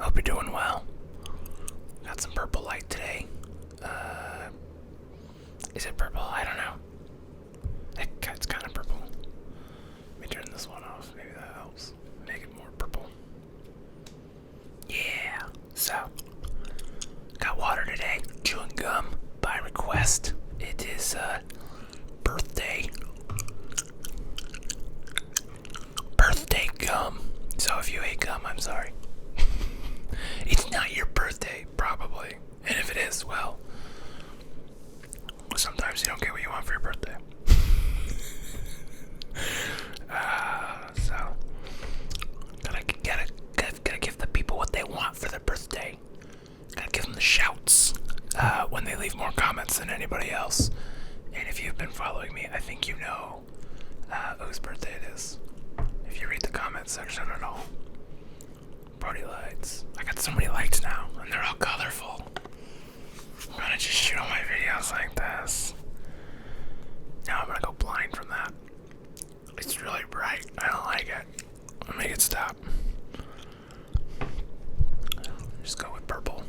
Hope you're doing well. Got some purple light today. Is it purple? I don't know. It's kind of purple. Let me turn this one off. Maybe that helps. Make it more purple. Yeah. So, got water today. Chewing gum by request. It is birthday. Birthday gum. So if you hate gum, I'm sorry. It's not your birthday, probably. And if it is, well, sometimes you don't get what you want for your birthday. So, gotta give the people what they want for their birthday. Gotta give them the shouts when they leave more comments than anybody else. And if you've been following me, I think you know whose birthday it is. If you read the comment section at all. Party lights. I got so many lights now, and they're all colorful. I'm gonna just shoot all my videos like this. Now I'm gonna go blind from that. It's really bright. I don't like it. I'll make it stop. Just go with purple.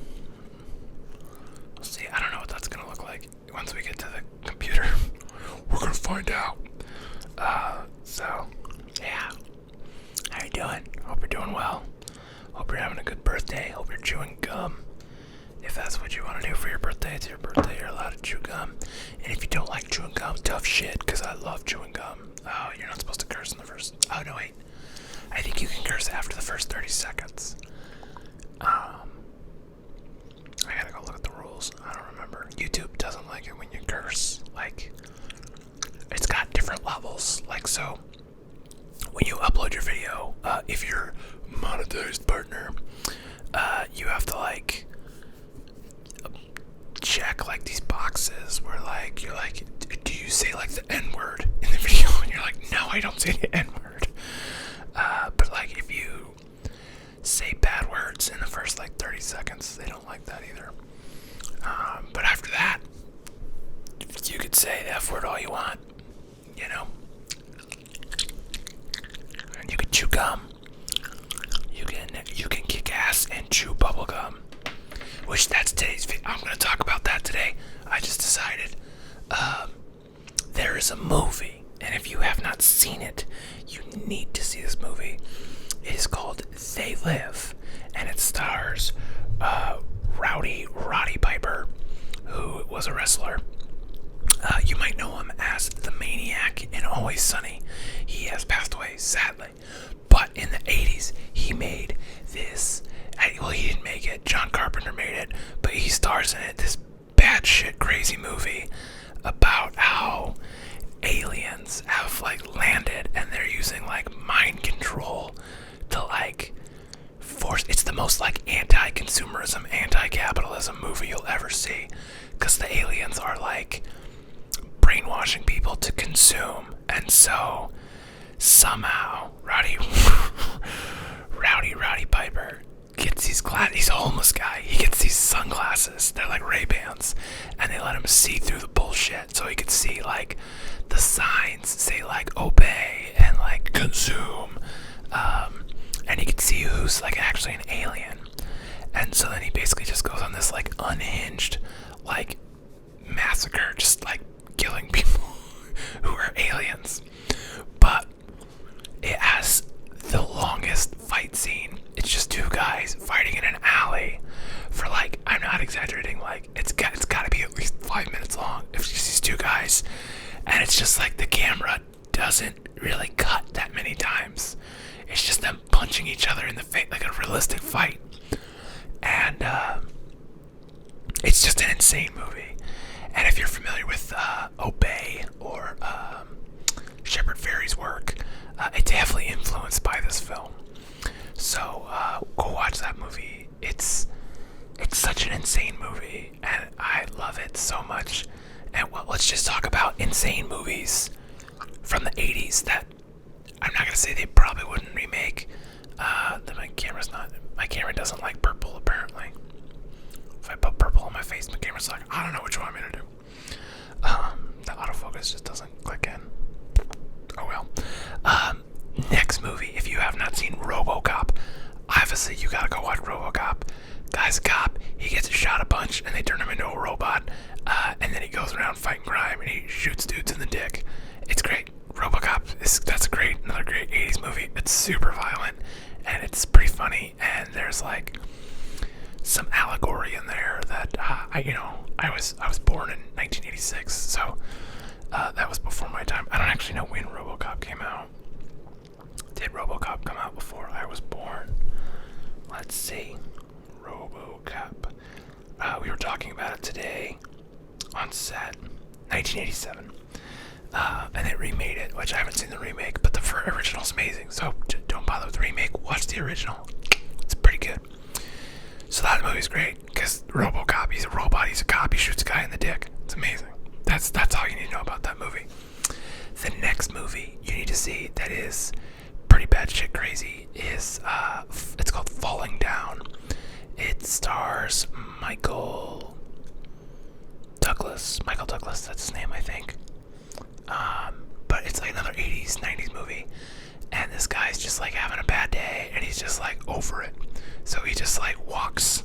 We'll see. I don't know what that's gonna look like once we get to the computer. We're gonna find out. So, yeah. How you doing? Hope you're doing well. Hope you're having a good birthday. Hope you're chewing gum. If that's what you want to do for your birthday, it's your birthday. You're allowed to chew gum. And if you don't like chewing gum, tough shit, because I love chewing gum. Oh, you're not supposed to curse in the first... Oh, no, wait. I think you can curse after the first 30 seconds. I gotta go look at the rules. I don't remember. YouTube doesn't like it when you curse. Like, it's got different levels. Like, so, when you upload your video, if you're monetized partner, you have to, like, check, like, these boxes where, like, you're like, do you say, like, the N-word in the video? And you're like, no, I don't say the N-word. But, like, if you say bad words in the first, like, 30 seconds, they don't like that either. But after that, you could say the F-word all you want, you know? And you could chew gum. You can kick ass and chew bubble gum. Which that's today's video. I'm going to talk about that today. I just decided. There is a movie, and if you have not seen it, you need to see this movie. It is called They Live, and it stars Rowdy Roddy Piper, who was a wrestler. You might know him as the Maniac in Always Sunny. He has passed away, sadly. But in the 80s, he made this... Well, he didn't make it. John Carpenter made it. But he stars in it. This bad shit crazy movie about how aliens have, like, landed and they're using, like, mind control to, like, force... It's the most, like, anti-consumerism, anti-capitalism movie you'll ever see. Because the aliens are, like, brainwashing people to consume. And so, somehow, Rowdy Piper gets these glasses. He's a homeless guy. He gets these sunglasses. They're like Ray-Bans. And they let him see through the bullshit. So he could see, like, the signs say, like, obey and, like, consume. And he could see who's, like, actually an alien. And so then he basically just goes on this, like, unhinged, like, massacre. Just, like, killing people who are aliens. But it has the longest fight scene. It's just two guys fighting in an alley for, like, I'm not exaggerating, like, it's got to be at least 5 minutes long. It's just these two guys, and it's just like the camera doesn't really cut that many times. It's just them punching each other in the face, like a realistic fight. And it's just an insane movie. And if you're familiar with Obey or Shepard Fairey's work, it's heavily influenced by this film. So go watch that movie. It's such an insane movie, and I love it so much. And well, let's just talk about insane movies from the 80s that I'm not gonna say they probably wouldn't remake. My camera doesn't like purple apparently. If I put purple on my face, my camera's like, I don't know what you want me to do. The autofocus just doesn't click in. Oh well. Next movie, if you have not seen Robocop, obviously you gotta go watch Robocop. movie. It's super violent, and it's pretty funny, and there's like some allegory in there that I was born in 1986, so that was before my time. I don't actually know when Robocop came out. Did Robocop come out before I was born? Let's see. Robocop. We were talking about it today on set. 1987. And they remade it, which I haven't seen the remake, but the original's amazing. So don't bother with the remake. Watch the original. It's pretty good. So that movie's great because Robocop, he's a robot, he's a cop, he shoots a guy in the dick. It's amazing. That's all you need to know about that movie. The next movie you need to see that is pretty bad shit crazy is it's called Falling Down. It stars Michael Douglas, that's his name, I think. But it's like another 80s, 90s movie. And this guy's just like having a bad day and he's just like over it. So he just like walks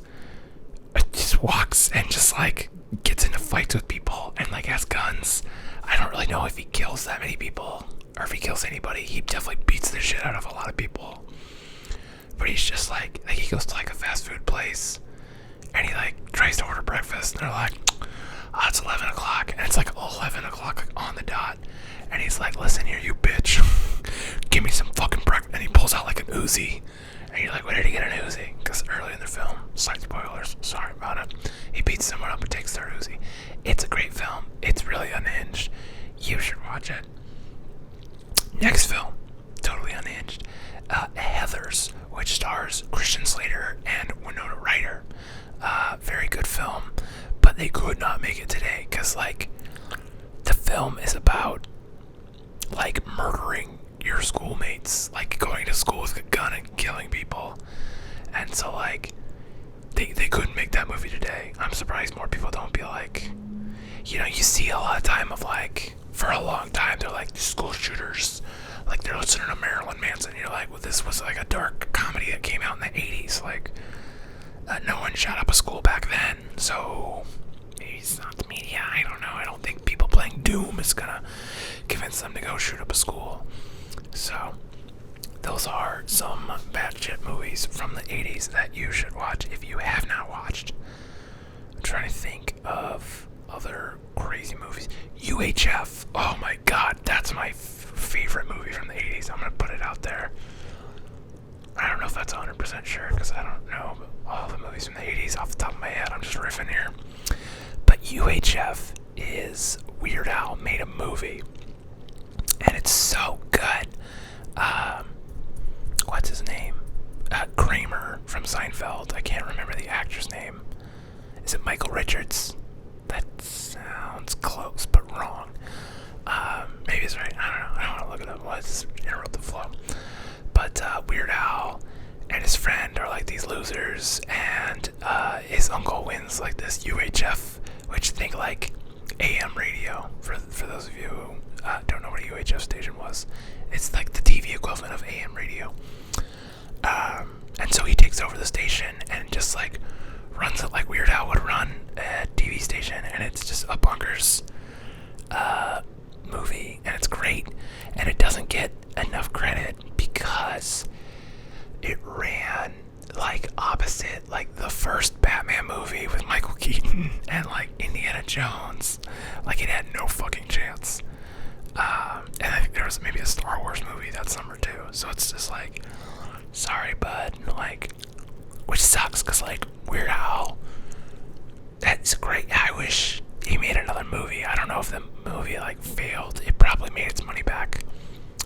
and just like gets into fights with people and like has guns. I don't really know if he kills that many people or if he kills anybody. He definitely beats the shit out of a lot of people. But he's just like he goes to like a fast food place and he like tries to order breakfast and they're like, oh, it's 11 o'clock. And it's like 11 o'clock on the dot. And he's like, listen here, you bitch. Give me some fucking breakfast. And he pulls out like an Uzi. And you're like, where did he get an Uzi? Because early in the film, slight spoilers, sorry about it, he beats someone up and takes their Uzi. It's a great film. It's really unhinged. You should watch it. Next film, totally unhinged. Heathers, which stars Christian Slater and Winona Ryder. Very good film. But they could not make it today because, like, the film is about, like, murdering your schoolmates, like, going to school with a gun and killing people. And so, like, they couldn't make that movie today. I'm surprised more people don't be like, you see a lot of time of, like, for a long time, they're like, school shooters, like, they're listening to Marilyn Manson. You're like, well, this was, like, a dark comedy that came out in the 80s, like, no one shot up a school back then, so maybe it's not the media, I don't know. I don't think people playing Doom is gonna convince them to go shoot up a school. So, those are some bad shit movies from the 80s that you should watch if you have not watched. I'm trying to think of other crazy movies. UHF, oh my god, that's my favorite movie from the 80s. I'm gonna put it out there. I don't know if that's 100% sure because I don't know all the movies from the 80s off the top of my head. I'm just riffing here. But UHF is Weird Al made a movie. And it's so good. What's his name? Kramer from Seinfeld. I can't remember the actor's name. Is it Michael Richards? That sounds close, but wrong. Maybe it's right. I don't know. I don't want to look it up. Let's interrupt the flow. But Weird Al and his friend are like these losers, and his uncle wins like this UHF, which think like AM radio. For those of you who don't know what a UHF station was, it's like the TV equivalent of AM radio. And so he takes over the station and just like runs it like Weird Al would run a TV station, and it's just a bonkers movie, and it's great, and it doesn't get enough credit because it ran like opposite like the first Batman movie with Michael Keaton and like Indiana Jones. Like it had no fucking chance. And I think there was maybe a Star Wars movie that summer too. So it's just like, sorry bud, like, which sucks because like Weird Al, that's great. I wish he made another movie. I don't know if the movie like failed. It probably made its money back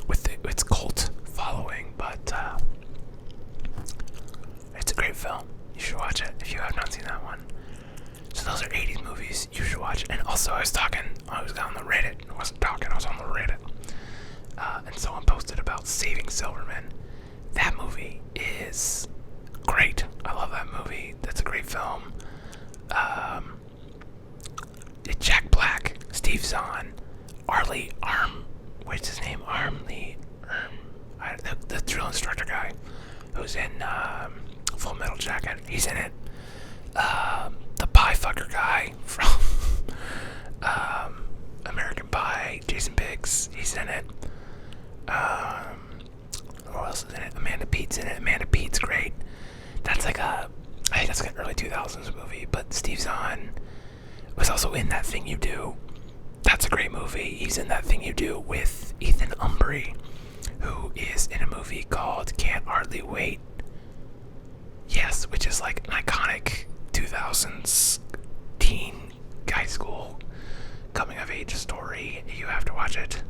with its cult following, but it's a great film. You should watch it if you have not seen that one. So those are 80s movies you should watch. And also I was on the Reddit. I wasn't talking, I was on the Reddit. And someone posted about Saving Silverman. That movie is great. I love that movie. That's a great film. Jack Black, Steve Zahn, what's his name? The drill instructor guy who's in Full Metal Jacket. He's in it. The pie fucker guy from American Pie, Jason Biggs. He's in it. Who else is in it? Amanda Pete's in it. Amanda Pete's great. That's like a, I think that's like an early 2000s movie. But Steve Zahn was also in That Thing You Do. That's a great movie. He's in That Thing You Do with Ethan Embry, who is in a movie called Can't Hardly Wait. Yes, which is like an iconic 2000s teen high school coming of age story. You have to watch it.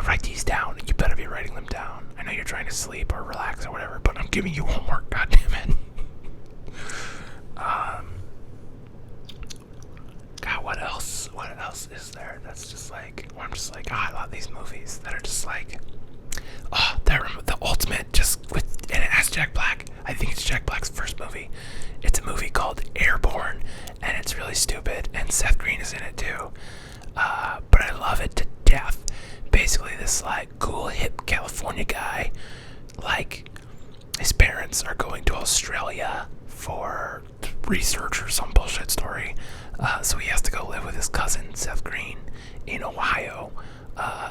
Write these down. You better be writing them down. I know you're trying to sleep or relax or whatever, but I'm giving you homework. God damn it. God, what else? What else is there? That's just like, where I'm just like, I love these movies that are just like, the ultimate, just with, and it has Jack Black. I think it's Jack Black's first movie. It's a movie called Airborne, and it's really stupid, and Seth Green is in it too. But I love it to death. Basically, this like cool hip California guy, like his parents are going to Australia for research or some bullshit story. So he has to go live with his cousin Seth Green in Ohio.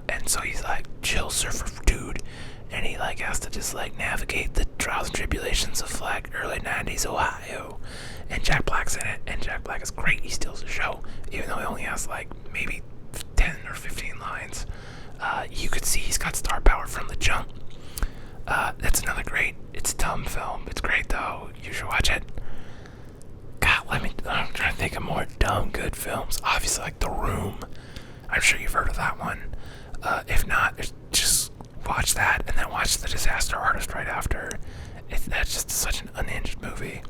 And so he's like chill surfer dude, and he like has to just like navigate the trials and tribulations of like early 90s Ohio. And Jack Black's in it, and Jack Black is great. He steals the show, even though he only has like maybe 10 or 15 lines. You could see he's got star power from the jump. That's another great, it's a dumb film. It's great though. You should watch it. God, I'm trying to think of more dumb good films. Obviously, like The Room. I'm sure you've heard of that one. If not, just watch that and then watch The Disaster Artist right after. That's just such an unhinged movie.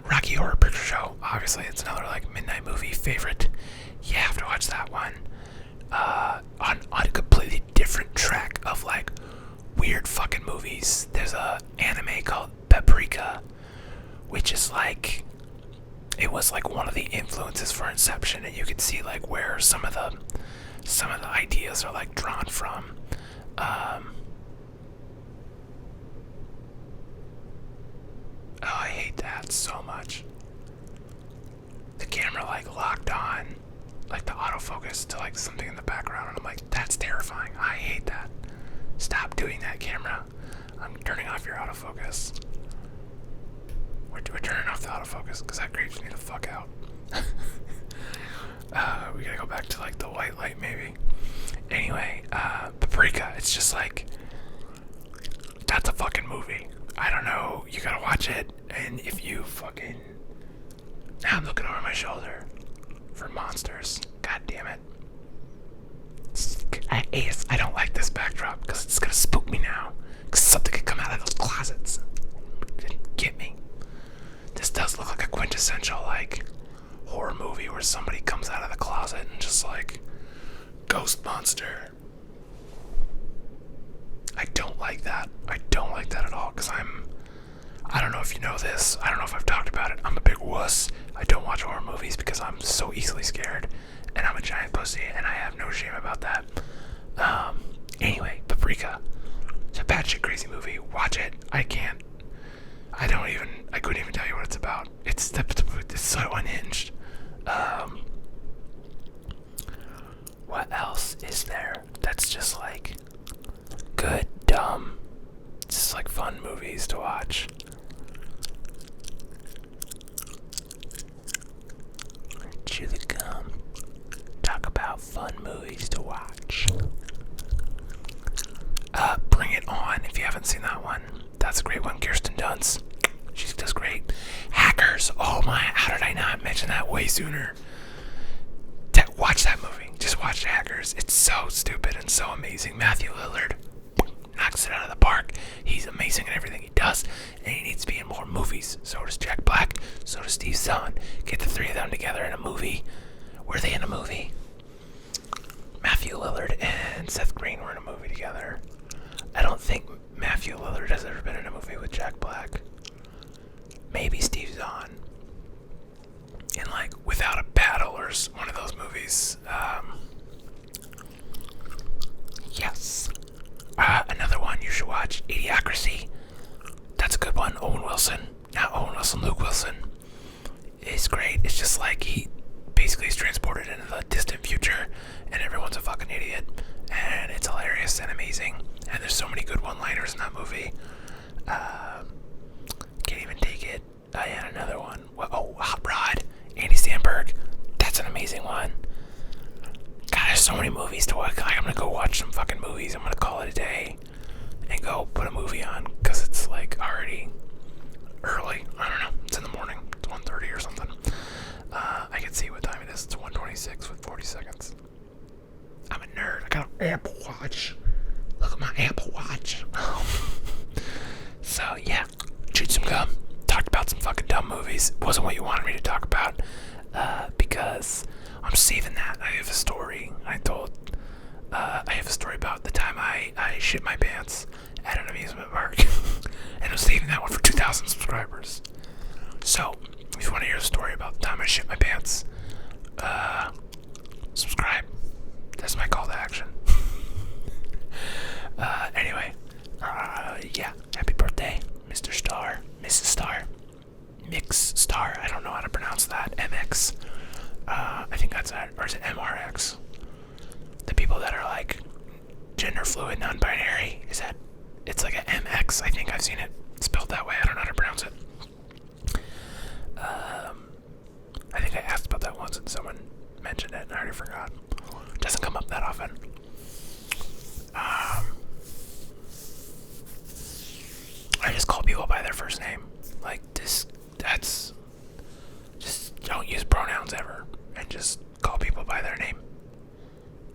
Rocky Horror Picture Show. Obviously, it's another like midnight movie favorite. You have to watch that one. On a completely different track of like weird fucking movies, there's a anime called Paprika, which is like, it was like one of the influences for Inception, and you could see like where some of the ideas are like drawn from. Oh, I hate that so much. The camera like locked on, like the autofocus to like something in the background, and I'm like, that's terrifying. I hate that. Stop doing that, camera. I'm turning off your autofocus. We're turning off the autofocus because that creeps me the fuck out. We gotta go back to like the white light maybe. Anyway, Paprika, it's just like, that's a fucking movie. I don't know, you gotta watch it, and if you fucking, now I'm looking over my shoulder for monsters. God damn it. I don't like this backdrop because it's gonna spook me now. Because something could come out of those closets and get me. This does look like a quintessential like horror movie where somebody comes out of the closet and just like, ghost monster. I don't like that. I don't like that at all, because I don't know if you know this, I don't know if I've talked about it, I'm a big wuss. I don't watch horror movies because I'm so easily scared, and I'm a giant pussy, and I have no shame about that. Anyway, Paprika. It's a batshit crazy movie. Watch it. I couldn't even tell you what it's about. It's so unhinged. What else is there that's just like good, dumb, just like fun movies to watch? Chew the gum. Talk about fun movies to watch. Bring It On, if you haven't seen that one. That's a great one. Kirsten Dunst. She does great. Hackers. Oh my, how did I not mention that way sooner? Watch that movie. Just watch Hackers. It's so stupid and so amazing. Matthew Lillard knocks it out of the park. He's amazing in everything he does, and he needs to be in more movies. So does Jack Black. So does Steve Zahn. Get the three of them together in a movie. Were they in a movie? Matthew Lillard and Seth Green were in a movie together. I don't think Matthew Lillard has ever been in a movie with Jack Black. Maybe Steve Zahn. In like Without a Paddle or one of those movies. Yes. Another one you should watch, Idiocracy. That's a good one. Owen Wilson. Not Owen Wilson, Luke Wilson. It's great. It's just like he basically is transported into the distant future hilarious and amazing, and there's so many good one-liners in that movie. Can't even take it. I had another one. Hot Rod, Andy Samberg. That's an amazing one. God, there's so many movies to watch. Like, I'm gonna go watch some fucking movies. I'm gonna call it a day and go put a movie on because it's like already early. I don't know. It's in the morning. It's 1:30 or something. I can see what time it is. It's 1:26 with 40 seconds. I'm a nerd. I got an Apple Watch. Look at my Apple Watch. So yeah, chewed some gum. Talked about some fucking dumb movies. Wasn't what you wanted me to talk about. Because I'm saving that. I have a story. I have a story about the time I shit my pants at an amusement park. And I'm saving that one for 2,000 subscribers. So, if you want to hear a story about the time I shit my pants, subscribe. That's my call to action. Anyway, yeah, happy birthday, Mr. Star, Mrs. Star, Mix Star, I don't know how to pronounce that, MX, I think that's that, or is it MRX? The people that are like gender fluid, non-binary, it's like a MX, I think I've seen it spelled that way, I don't know how to pronounce it. I think I asked about that once and someone mentioned it and I already forgot. It doesn't come up that often. I just call people by their first name. Like this, just don't use pronouns ever and just call people by their name.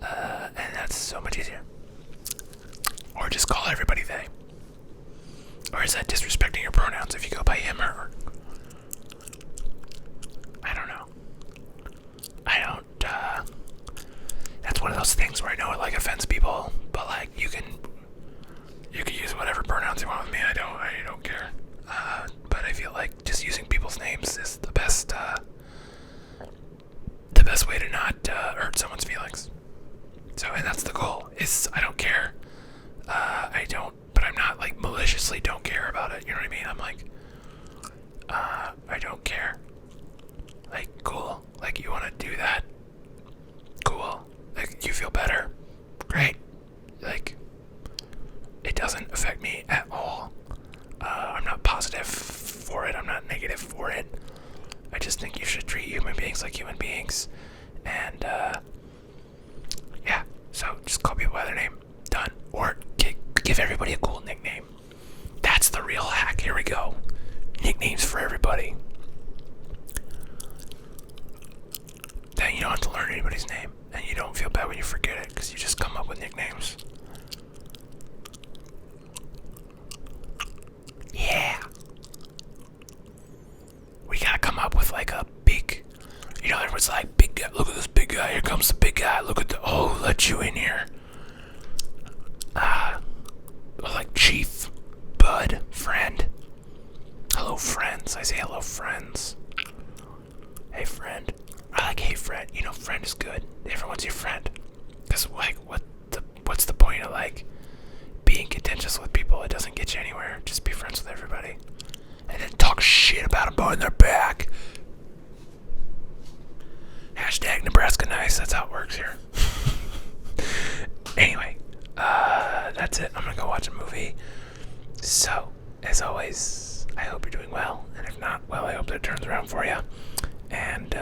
And that's so much easier. Or just call everybody they. Or is that disrespecting your pronouns if you go by him or her? I don't know. That's one of those things where I know it like offends people, but like you can use whatever pronouns you want with me. I don't care. But I feel like just using people's names is the best way to not hurt someone's feelings. So, and that's the goal. Is I don't care. But I'm not like maliciously don't care about it. You know what I mean? I'm like, I don't care. Like, cool. Like, you want to do that? Cool. Like, you feel better? Great. Like, it doesn't affect me at all. I'm not positive for it. I'm not negative for it. I just think you should treat human beings like human beings. And, yeah. So, just call people by their name. Done. Or give everybody a cool nickname. That's the real hack. Here we go. Nicknames for everybody. Then you don't have to learn anybody's name. And you don't feel bad when you forget it. Because you just come up with nicknames. Yeah. We gotta come up with like a big, everyone's like, big guy, look at this big guy, here comes the big guy, look at let you in here. Like chief, bud, friend. Hello friends, I say hello friends. Hey friend. I like hey friend, friend is good. Everyone's your friend. Cause like, what's the point of like, being contentious with people? It doesn't get you anywhere. Just be friends with everybody. And then talk shit about them behind their back. Hashtag Nebraska nice. That's how it works here. Anyway, that's it. I'm gonna go watch a movie. So, as always, I hope you're doing well. And if not, well, I hope that it turns around for you. And,